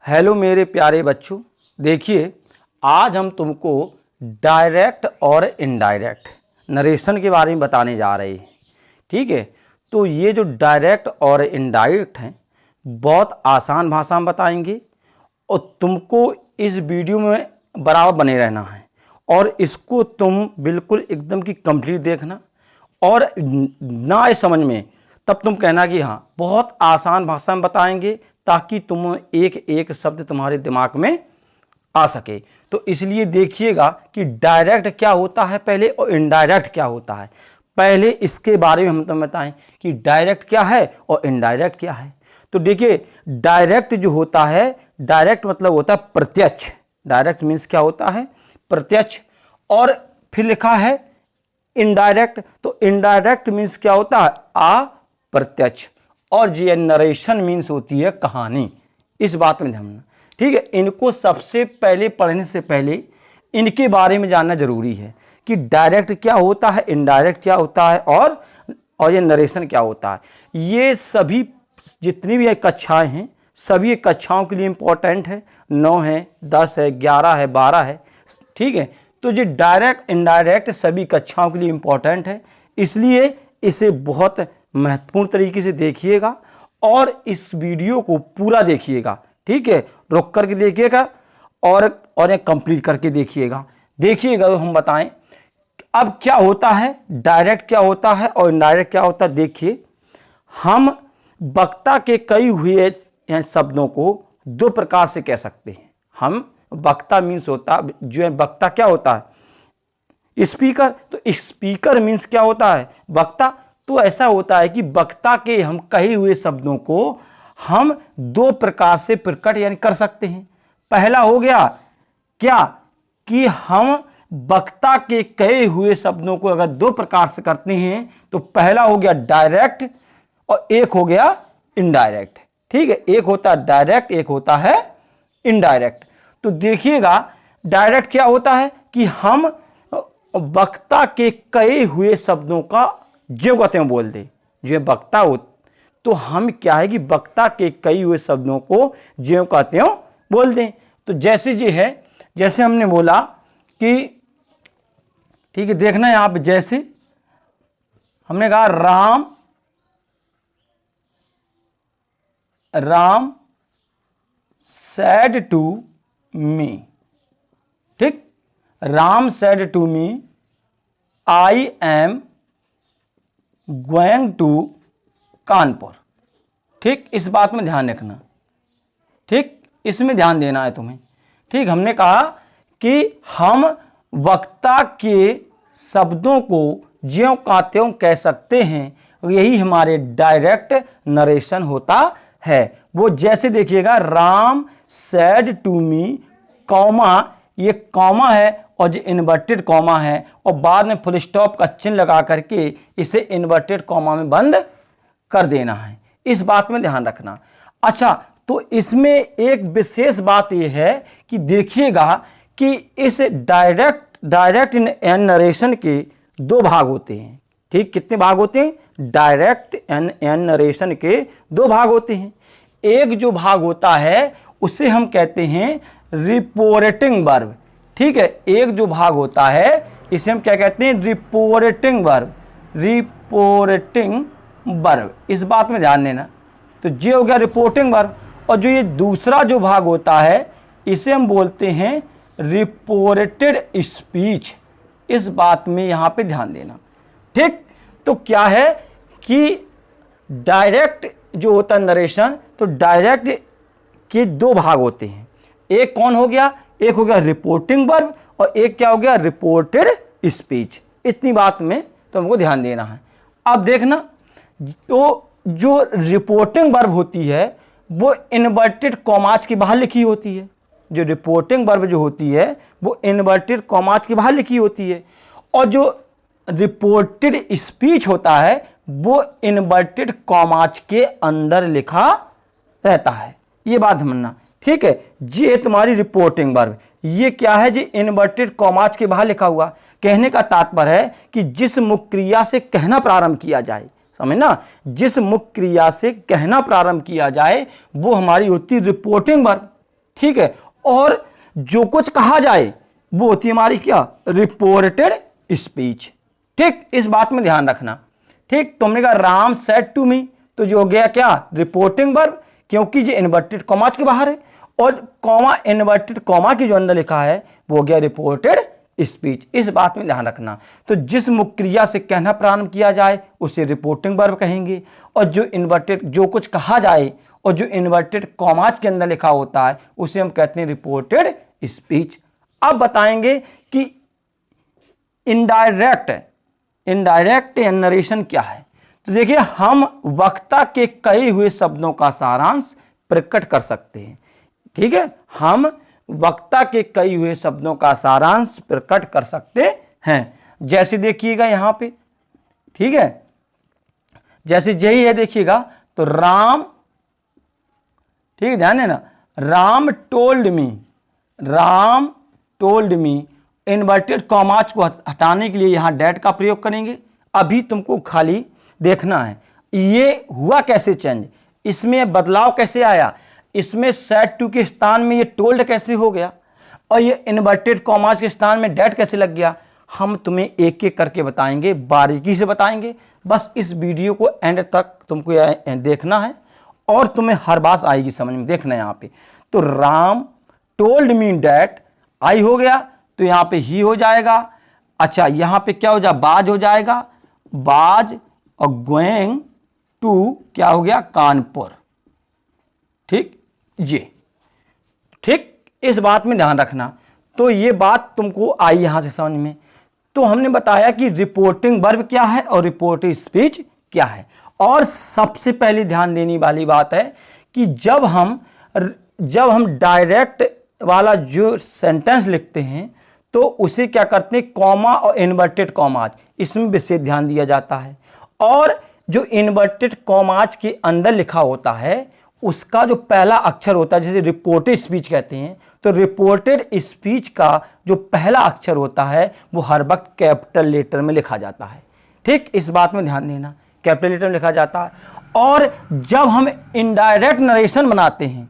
Hello मेरे प्यारे बच्चों, देखिए आज हम तुमको डायरेक्ट और इनडायरेक्ट नरेशन के बारे में बताने जा रहे हैं। ठीक है, तो ये जो डायरेक्ट और इनडायरेक्ट हैं बहुत आसान भाषा में बताएंगे और तुमको इस वीडियो में बराबर बने रहना है और इसको तुम बिल्कुल एकदम की कंप्लीट देखना और ना आए समझ में तब तुम कहना कि हाँ बहुत आसान भाषा में बताएंगे ताकि तुम एक एक शब्द तुम्हारे दिमाग में आ सके। तो इसलिए देखिएगा कि डायरेक्ट क्या होता है पहले और इनडायरेक्ट क्या होता है। पहले इसके बारे में हम तुम्हें बताएं कि डायरेक्ट क्या है और इनडायरेक्ट क्या है। तो देखिए डायरेक्ट जो होता है, डायरेक्ट मतलब होता है प्रत्यक्ष। डायरेक्ट मीन्स क्या होता है? प्रत्यक्ष। और फिर लिखा है इनडायरेक्ट, तो इनडायरेक्ट मीन्स क्या होता है? अप्रत्यक्ष। और ये नरेशन मीन्स होती है कहानी। इस बात में ध्यान, ठीक है। इनको सबसे पहले पढ़ने से पहले इनके बारे में जानना जरूरी है कि डायरेक्ट क्या होता है, इनडायरेक्ट क्या होता है और ये नरेशन क्या होता है। ये सभी जितनी भी कक्षाएं हैं सभी कक्षाओं के लिए इंपॉर्टेंट है। 9 है, 10 है, 11 है, 12 है, ठीक है। तो जो डायरेक्ट इनडायरेक्ट सभी कक्षाओं के लिए इंपॉर्टेंट है, इसलिए इसे बहुत महत्वपूर्ण तरीके से देखिएगा और इस वीडियो को पूरा देखिएगा, ठीक है। रुक करके देखिएगा और कंप्लीट करके देखिएगा। देखिएगा तो हम बताएं अब क्या होता है, डायरेक्ट क्या होता है और इनडायरेक्ट क्या होता है। देखिए, हम वक्ता के कई हुए शब्दों को दो प्रकार से कह सकते हैं। हम वक्ता मीन्स होता जो है, वक्ता क्या होता है? स्पीकर। तो स्पीकर मीन्स क्या होता है? वक्ता। तो ऐसा होता है कि वक्ता के हम कहे हुए शब्दों को हम दो प्रकार से प्रकट यानी कर सकते हैं। पहला हो गया क्या कि हम वक्ता के कहे हुए शब्दों को अगर दो प्रकार से करते हैं तो पहला हो गया डायरेक्ट और एक हो गया इनडायरेक्ट, ठीक है। एक होता है डायरेक्ट, एक होता है इनडायरेक्ट। तो देखिएगा डायरेक्ट क्या होता है कि हम वक्ता के कहे हुए शब्दों का जो कहते हैं बोल दे। जो वक्ता हो तो हम क्या है कि वक्ता के कई हुए शब्दों को जो कहते हो बोल दें। तो जैसे ये है, जैसे हमने बोला कि, ठीक है, देखना यहां पे, जैसे हमने कहा राम said to me, ठीक। Ram said to me I am going to Kanpur, ठीक। इस बात में ध्यान रखना, ठीक, इसमें ध्यान देना है तुम्हें, ठीक। हमने कहा कि हम वक्ता के शब्दों को ज्यों का त्यों कह सकते हैं, यही हमारे डायरेक्ट नरेशन होता है। वो जैसे देखिएगा Ram said to me, comma, ये कॉमा है और जो इन्वर्टेड कॉमा है और बाद में फुल स्टॉप का चिन्ह लगा करके इसे इन्वर्टेड कॉमा में बंद कर देना है। इस बात में ध्यान रखना। अच्छा, तो इसमें एक विशेष बात यह है कि देखिएगा कि इस डायरेक्ट एंड नरेशन के दो भाग होते हैं, ठीक। कितने भाग होते हैं? डायरेक्ट एंड नरेशन के दो भाग होते हैं। एक जो भाग होता है उसे हम कहते हैं रिपोर्टिंग वर्ब, ठीक है। एक जो भाग होता है इसे हम क्या कहते हैं? Reporting verb, reporting verb. इस बात में ध्यान देना। तो ये हो गया रिपोर्टिंग वर्ब। और जो ये दूसरा जो भाग होता है इसे हम बोलते हैं रिपोर्टेड स्पीच। इस बात में यहां पे ध्यान देना, ठीक। तो क्या है कि डायरेक्ट जो होता है नरेशन, तो डायरेक्ट के दो भाग होते हैं। एक कौन हो गया? एक हो गया रिपोर्टिंग वर्ब और एक क्या हो गया? Reported speech. इतनी बात में तो हमको ध्यान देना है। अब देखना, तो जो रिपोर्टिंग वर्ब होती है वो इन्वर्टेड कॉमाज के बाहर लिखी होती है। जो रिपोर्टिंग वर्ब जो होती है वो इन्वर्टेड कॉमाज के बाहर लिखी होती है और जो रिपोर्टेड स्पीच होता है वो इन्वर्टेड कॉमाज के अंदर लिखा रहता है। ये बात समझना, ठीक है। ये तुम्हारी रिपोर्टिंग वर्ब, ये क्या है? जी इन्वर्टेड कॉमाज के बाहर लिखा हुआ। कहने का तात्पर्य है कि जिस मुख्य क्रिया से कहना प्रारंभ किया जाए, समझना, जिस मुख्य क्रिया से कहना प्रारंभ किया जाए वो हमारी होती रिपोर्टिंग वर्ब, ठीक है। और जो कुछ कहा जाए वो होती है हमारी क्या, रिपोर्टेड स्पीच। ठीक, इस बात में ध्यान रखना। ठीक, तुमने कहा राम सेड टू मी, तो जो हो गया क्या, रिपोर्टिंग वर्ब, क्योंकि ये इन्वर्टेड कॉमा के बाहर है, और कॉमा इन्वर्टेड कॉमा की जो अंदर लिखा है वो हो गया रिपोर्टेड स्पीच। इस बात में ध्यान रखना। तो जिस मुख्य क्रिया से कहना प्रारंभ किया जाए उसे रिपोर्टिंग वर्ब कहेंगे, और जो इन्वर्टेड, जो कुछ कहा जाए और जो इन्वर्टेड कॉमाज के अंदर लिखा होता है उसे हम कहते हैं रिपोर्टेड स्पीच। अब बताएंगे कि इनडायरेक्ट नरेशन क्या है। तो देखिए, हम वक्ता के कहे हुए शब्दों का सारांश प्रकट कर सकते हैं। ठीक है, हम वक्ता के कहे हुए शब्दों का सारांश प्रकट कर सकते हैं। जैसे देखिएगा यहां पे, ठीक है, जैसे यही है, देखिएगा, तो राम, ठीक है, ध्यान है ना, राम टोल्ड मी, इन्वर्टेड कॉमाच को हटाने के लिए यहां डैट का प्रयोग करेंगे। अभी तुमको खाली देखना है ये हुआ कैसे चेंज, इसमें बदलाव कैसे आया, इसमें सेड टू के स्थान में ये टोल्ड कैसे हो गया, और ये इन्वर्टेड कॉमास के स्थान में डैट कैसे लग गया। हम तुम्हें एक एक करके बताएंगे, बारीकी से बताएंगे। बस इस वीडियो को एंड तक तुमको देखना है और तुम्हें हर बात आएगी समझ में। देखना यहाँ पे, तो राम टोल्ड मी डैट, आई हो गया तो यहाँ पे ही हो जाएगा। अच्छा, यहाँ पे क्या हो जाए, बाज हो जाएगा, बाज, और गोइंग टू क्या हो गया, कानपुर। ठीक, ये ठीक, इस बात में ध्यान रखना। तो ये बात तुमको आई यहां से समझ में। तो हमने बताया कि रिपोर्टिंग वर्ब क्या है और रिपोर्टिंग स्पीच क्या है। और सबसे पहले ध्यान देने वाली बात है कि जब हम डायरेक्ट वाला जो सेंटेंस लिखते हैं तो उसे क्या करते हैं, कॉमा और इन्वर्टेड कॉमाज, इसमें विशेष ध्यान दिया जाता है। और जो इन्वर्टेड कॉमाज के अंदर लिखा होता है उसका जो पहला अक्षर होता है, जैसे रिपोर्टेड स्पीच कहते हैं, तो रिपोर्टेड स्पीच का जो पहला अक्षर होता है वो हर वक्त कैपिटल लेटर में लिखा जाता है। ठीक, इस बात में ध्यान देना, कैपिटल लेटर में लिखा जाता है। और जब हम इनडायरेक्ट नरेशन बनाते हैं,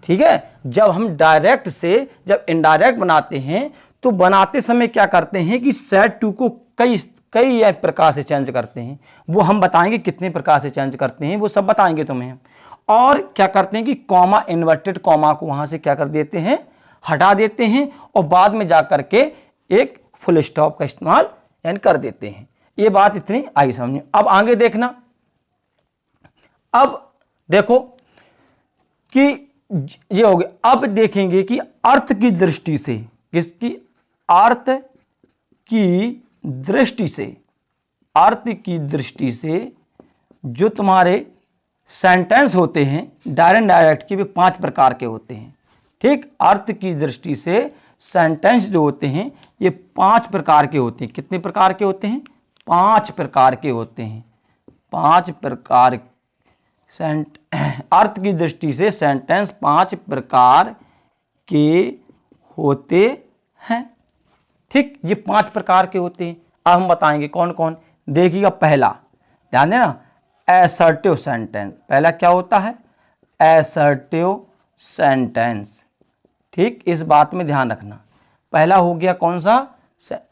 ठीक है, जब हम डायरेक्ट से जब इनडायरेक्ट बनाते हैं तो बनाते समय क्या करते हैं कि सेड टू को कई प्रकार से चेंज करते हैं। वो हम बताएंगे कितने प्रकार से चेंज करते हैं, वो सब बताएंगे तुम्हें। और क्या करते हैं कि कॉमा, इन्वर्टेड कॉमा को वहां से क्या कर देते हैं, हटा देते हैं, और बाद में जाकर के एक फुल स्टॉप का इस्तेमाल यानी कर देते हैं। ये बात इतनी आई समझ में। अब आगे देखना, अब देखो कि ये हो गया। अब देखेंगे कि अर्थ की दृष्टि से, किसकी, अर्थ की दृष्टि से जो तुम्हारे सेंटेंस होते हैं डायरेक्ट डायरेक्ट के भी 5 प्रकार के होते हैं। ठीक, अर्थ की दृष्टि से सेंटेंस जो होते हैं ये 5 प्रकार के होते हैं। कितने प्रकार के होते हैं, 5 प्रकार के होते हैं। 5 प्रकार अर्थ की दृष्टि से सेंटेंस 5 प्रकार के होते हैं। ठीक, ये 5 प्रकार के होते हैं। अब हम बताएंगे कौन कौन। देखिएगा, पहला ध्यान देना, असर्टिव सेंटेंस। पहला क्या होता है, असर्टिव सेंटेंस। ठीक, इस बात में ध्यान रखना। पहला हो गया कौन सा,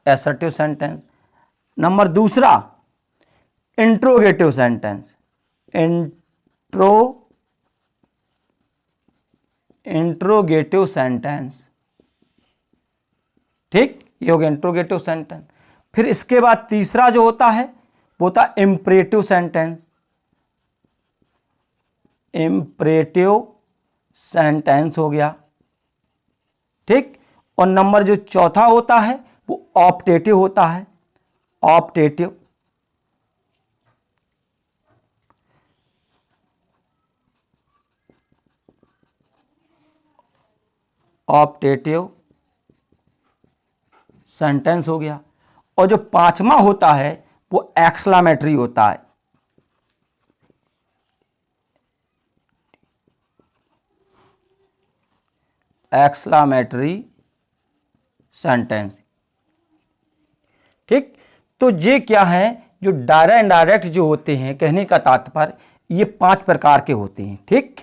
असर्टिव सेंटेंस। नंबर दूसरा, इंट्रोगेटिव सेंटेंस। Interrogative sentence. ठीक, ये हो गया इंट्रोगेटिव सेंटेंस। फिर इसके बाद तीसरा जो होता है वो होता है इंपरेटिव सेंटेंस। इंपरेटिव सेंटेंस हो गया। ठीक, और नंबर जो चौथा होता है वो ऑप्टेटिव होता है। ऑप्टेटिव। ऑप्टेटिव सेंटेंस हो गया। और जो 5वां होता है वो एक्सक्लेमेटरी होता है। Exclamatory sentence. ठीक, तो ये क्या है, जो डायरेक्ट इनडायरेक्ट जो होते हैं, कहने का तात्पर्य ये 5 प्रकार के होते हैं। ठीक,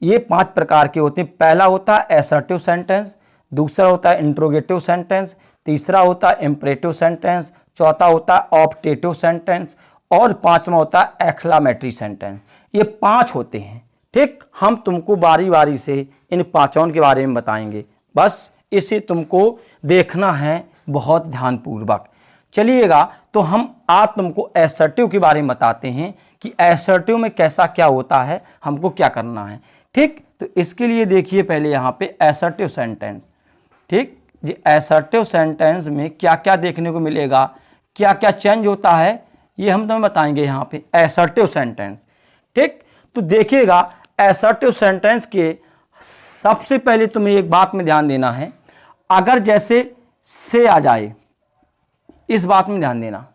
ये 5 प्रकार के होते हैं। पहला होता है एसर्टिव सेंटेंस, दूसरा होता है इंट्रोगेटिव सेंटेंस, तीसरा होता है इंपरेटिव सेंटेंस, चौथा होता है ऑप्टेटिव सेंटेंस और पांचवा होता है एक्सक्लेमेटरी सेंटेंस। ये 5 होते हैं। ठीक, हम तुमको बारी बारी से इन पांचों के बारे में बताएंगे, बस इसे तुमको देखना है बहुत ध्यानपूर्वक। चलिएगा, तो हम आज तुमको एसर्टिव के बारे में बताते हैं कि एसर्टिव में कैसा क्या होता है, हमको क्या करना है। ठीक, तो इसके लिए देखिए पहले यहाँ पे एसर्टिव सेंटेंस। ठीक, ये एसर्टिव सेंटेंस में क्या क्या देखने को मिलेगा, क्या क्या चेंज होता है, ये हम तुम्हें बताएंगे यहाँ पे एसर्टिव सेंटेंस। ठीक, तो देखिएगा एसर्टिव सेंटेंस के सबसे पहले तुम्हें एक बात में ध्यान देना है, अगर जैसे से आ जाए, इस बात में ध्यान देना।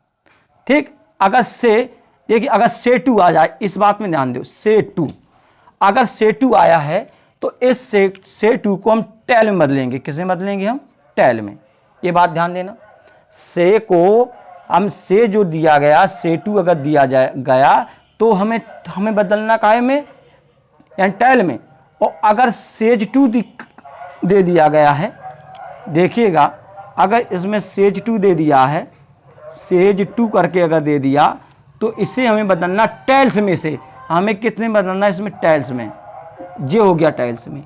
ठीक, अगर से, देखिए अगर से टू आ जाए, इस बात में ध्यान दो, से टू, अगर से टू आया है तो इस से टू को हम टेल में बदलेंगे। किसे बदलेंगे हम? टेल में। ये बात ध्यान देना। से को हम से जो दिया गया, से टू अगर दिया गया तो हमें बदलना काहे में? यानी टेल में। और अगर सेज टू दे दिया गया है, देखिएगा अगर इसमें सेज टू दे दिया है, सेज टू करके अगर दे दिया तो इसे हमें बदलना टेल्स में से। हमें कितने बदलना है इसमें? टेल्स में। ये हो गया टेल्स में।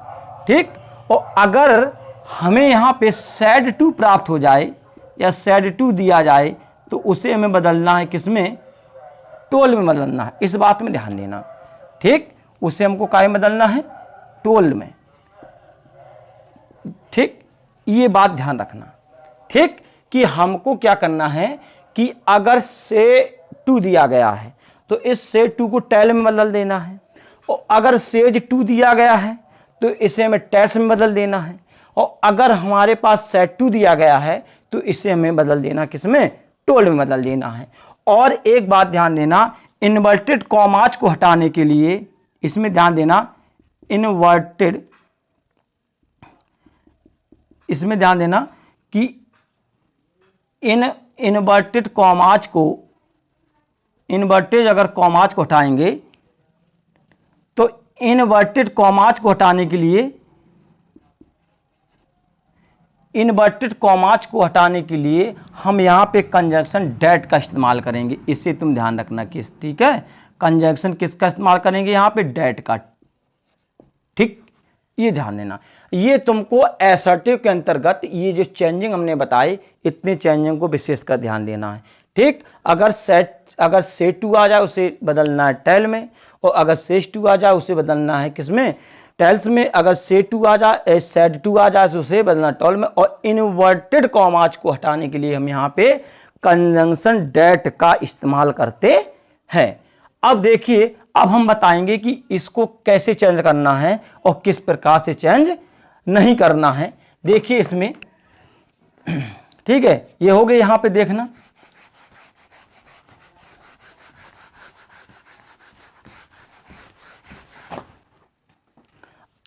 ठीक, और अगर हमें यहाँ पे सैड टू प्राप्त हो जाए या सैड टू दिया जाए तो उसे हमें बदलना है किसमें? टोल में बदलना है। इस बात में ध्यान देना। ठीक, उसे हमको काहे बदलना है? टोल में। ठीक, ये बात ध्यान रखना। ठीक, कि हमको क्या करना है कि अगर से टू दिया गया है तो इस से टू को टेल में बदल देना है, और अगर सेज टू दिया गया है तो इसे हमें टेल्स में बदल देना है, और अगर हमारे पास सेट टू दिया गया है तो इसे हमें बदल देना किसमें? टोल में बदल देना है। और एक बात ध्यान देना, इन्वर्टेड कॉमाज को हटाने के लिए, इसमें ध्यान देना, इसमें ध्यान देना कि इन्वर्टेड कॉमाज को, इन्वर्टेड अगर कॉमाज को हटाएंगे तो इन्वर्टेड कॉमाज को हटाने के लिए, इन्वर्टेड कॉमाज को हटाने के लिए हम यहाँ पे कंजंक्शन डेट का इस्तेमाल करेंगे। इसे तुम ध्यान रखना किस, ठीक है? कंजंक्शन किसका इस्तेमाल करेंगे यहाँ पे? डेट का। ठीक, ये ध्यान देना। ये तुमको एसर्टिव के अंतर्गत ये जो चेंजिंग हमने बताई, इतने चेंजिंग को विशेषकर ध्यान देना है। ठीक, अगर से टू आ जाए उसे बदलना है टेल में, और अगर सेज टू आ जाए उसे बदलना है किसमें? टेल्स में। अगर से टू आ जाए, सेड टू आ जाए तो उसे बदलना टोल में। और इन्वर्टेड कॉमाज को हटाने के लिए हम यहाँ पे कंजंक्शन डेट का इस्तेमाल करते हैं। अब देखिए, अब हम बताएंगे कि इसको कैसे चेंज करना है और किस प्रकार से चेंज नहीं करना है। देखिए इसमें, ठीक है, ये हो गए यहाँ पे देखना।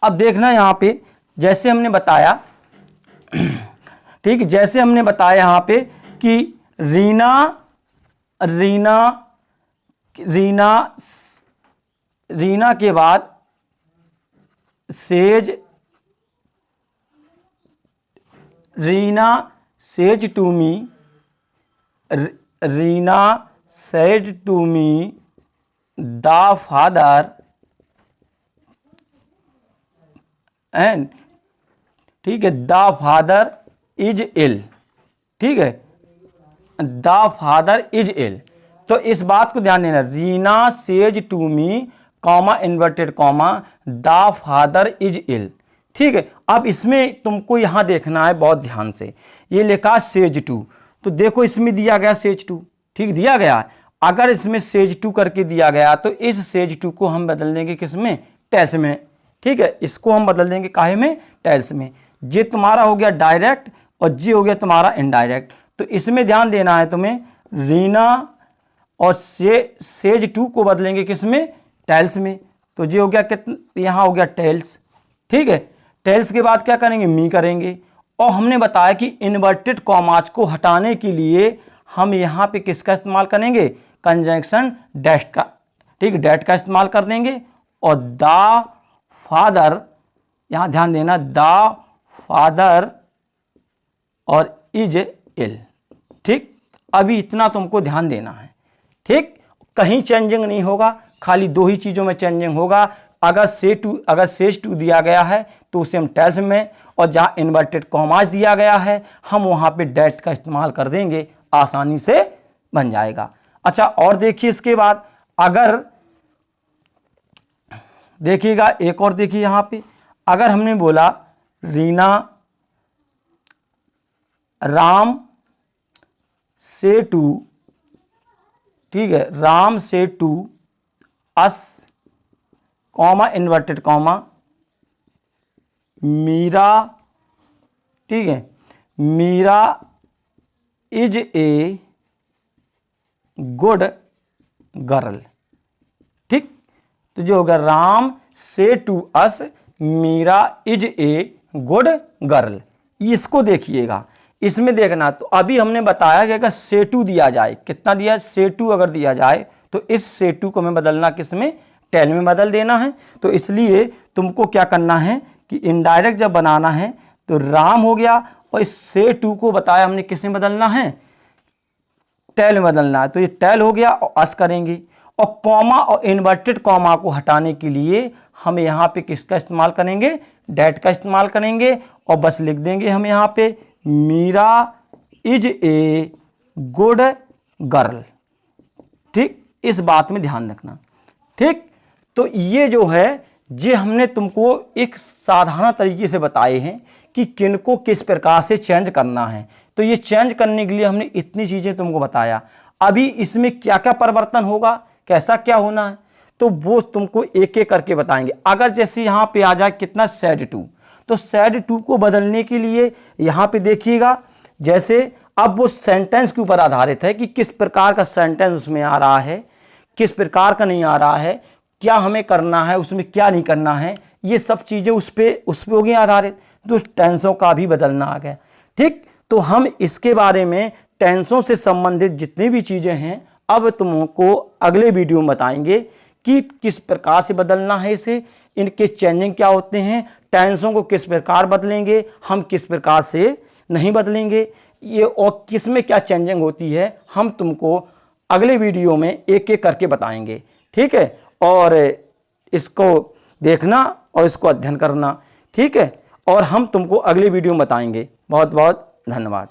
अब देखना यहाँ पे, जैसे हमने बताया, ठीक, जैसे हमने बताया यहाँ पे कि रीना रीना रीना रीना के बाद says, Reena says to me, Reena says to me the father and, ठीक है, द फादर इज इल। ठीक है, द फादर इज इल। तो इस बात को ध्यान देना, Reena says to me comma inverted comma the father is ill. ठीक है, अब इसमें तुमको यहां देखना है बहुत ध्यान से, ये लिखा सेज टू, तो देखो इसमें दिया गया सेज टू, ठीक दिया गया। अगर इसमें सेज टू करके दिया गया तो इस सेज टू को हम बदल देंगे किसमें? टेल्स में। ठीक है, इसको हम बदल देंगे काहे में? टेल्स में। ये तुम्हारा हो गया डायरेक्ट और ये हो गया तुम्हारा इनडायरेक्ट। तो इसमें ध्यान देना है तुम्हें, रीना और सेज टू को बदलेंगे किसमें? टेल्स में। तो ये हो गया कितना, यहाँ हो गया टेल्स। ठीक है, टेल्स के बाद क्या करेंगे? मी करेंगे। और हमने बताया कि इन्वर्टेड कॉमाज को हटाने के लिए हम यहाँ पे किसका इस्तेमाल करेंगे? कंजंक्शन डेट का। ठीक, डेट का इस्तेमाल कर देंगे। और द फादर, यहाँ ध्यान देना, द फादर और इज इल। ठीक, अभी इतना तुमको ध्यान देना है। ठीक, कहीं चेंजिंग नहीं होगा, खाली दो ही चीज़ों में चेंजिंग होगा। अगर सेज टू दिया गया है तो उसे हम टेल्स में, और जहाँ इन्वर्टेड कॉमास दिया गया है हम वहाँ पे डेट का इस्तेमाल कर देंगे, आसानी से बन जाएगा। अच्छा, और देखिए इसके बाद अगर देखिएगा, एक और देखिए यहाँ पे, अगर हमने बोला रीना राम से टू, ठीक है, Ram said to us comma inverted comma Meera, ठीक है, Meera is a good girl. ठीक, तो जो होगा Ram said to us Meera is a good girl. इसको देखिएगा, इसमें देखना, तो अभी हमने बताया कि अगर से टू दिया जाए, कितना दिया, से टू अगर दिया जाए तो इस से टू को हमें बदलना किस में, टेल में बदल देना है। तो इसलिए तुमको क्या करना है कि इनडायरेक्ट जब बनाना है तो राम हो गया, और इस से टू को बताया हमने किस में बदलना है, टेल में बदलना है। तो ये टेल हो गया और अस करेंगे, और कॉमा और इन्वर्टेड कॉमा को हटाने के लिए हम यहाँ पे किसका इस्तेमाल करेंगे, डेट का इस्तेमाल करेंगे, और बस लिख देंगे हम यहाँ पे Meera is a good girl. ठीक, इस बात में ध्यान रखना। ठीक, तो ये जो है, ये हमने तुमको एक साधारण तरीके से बताए हैं कि किनको किस प्रकार से चेंज करना है। तो ये चेंज करने के लिए हमने इतनी चीज़ें तुमको बताया। अभी इसमें क्या क्या परिवर्तन होगा, कैसा क्या होना है, तो वो तुमको एक एक करके बताएंगे। अगर जैसे यहाँ पे आ जाए कितना, सेड टू, तो सेड टू को बदलने के लिए यहाँ पे देखिएगा, जैसे अब वो सेंटेंस के ऊपर आधारित है कि किस प्रकार का सेंटेंस उसमें आ रहा है, किस प्रकार का नहीं आ रहा है, क्या हमें करना है, उसमें क्या नहीं करना है, ये सब चीज़ें उस पर होगी आधारित। तो टेंसों का भी बदलना आ गया। ठीक, तो हम इसके बारे में टेंसों से संबंधित जितनी भी चीज़ें हैं अब तुमको अगले वीडियो में बताएंगे कि किस प्रकार से बदलना है इसे, इनके चेंजिंग क्या होते हैं, टेंसों को किस प्रकार बदलेंगे, हम किस प्रकार से नहीं बदलेंगे, ये और किस में क्या चेंजिंग होती है, हम तुमको अगले वीडियो में एक एक करके बताएंगे। ठीक है, और इसको देखना और इसको अध्ययन करना। ठीक है, और हम तुमको अगले वीडियो में बताएंगे। बहुत बहुत धन्यवाद।